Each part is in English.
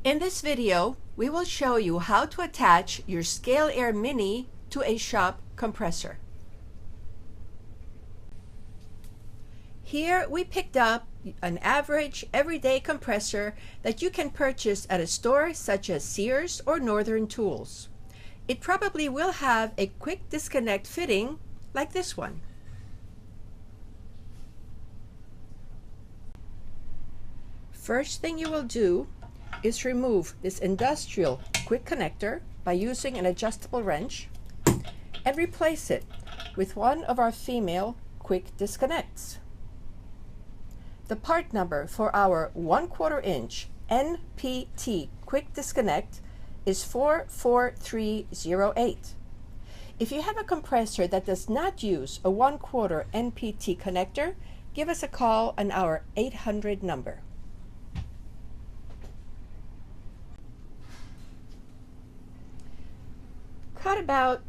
In this video, we will show you how to attach your Engler Mini to a shop compressor. Here we picked up an average everyday compressor that you can purchase at a store such as Sears or Northern Tools. It probably will have a quick disconnect fitting like this one. First thing you will do is remove this industrial quick connector by using an adjustable wrench and replace it with one of our female quick disconnects. The part number for our 1/4 inch NPT quick disconnect is 44308. If you have a compressor that does not use a 1/4 NPT connector, give us a call on our 800 number. Cut about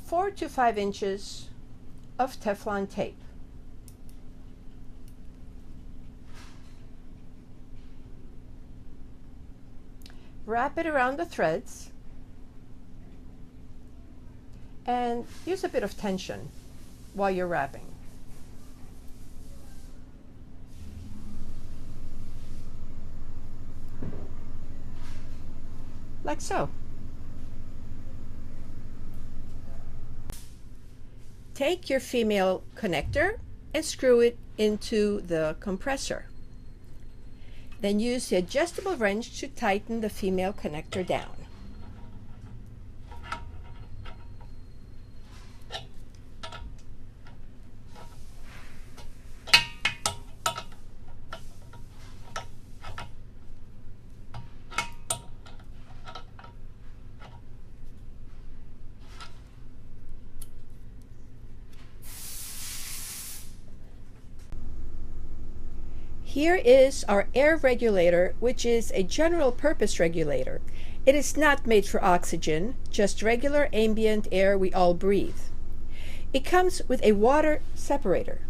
4 to 5 inches of Teflon tape. Wrap it around the threads and use a bit of tension while you're wrapping. Like so. Take your female connector and screw it into the compressor. Then use the adjustable wrench to tighten the female connector down. Here is our air regulator, which is a general purpose regulator. It is not made for oxygen, just regular ambient air we all breathe. It comes with a water separator,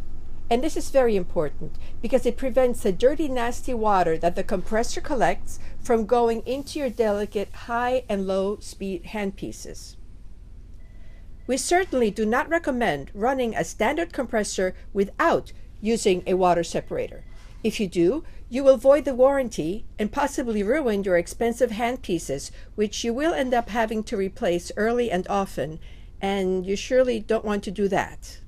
and this is very important because it prevents the dirty, nasty water that the compressor collects from going into your delicate high and low speed handpieces. We certainly do not recommend running a standard compressor without using a water separator. If you do, you will void the warranty and possibly ruin your expensive handpieces, which you will end up having to replace early and often, and you surely don't want to do that.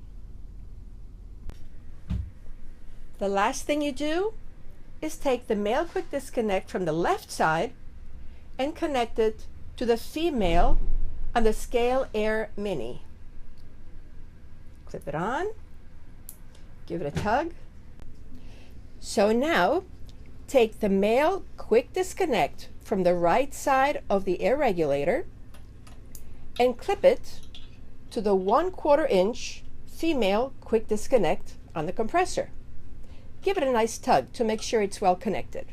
The last thing you do is take the male quick disconnect from the left side and connect it to the female on the Engler Mini. Clip it on, give it a tug. So now, take the male quick disconnect from the right side of the air regulator and clip it to the 1/4 inch female quick disconnect on the compressor. Give it a nice tug to make sure it's well connected.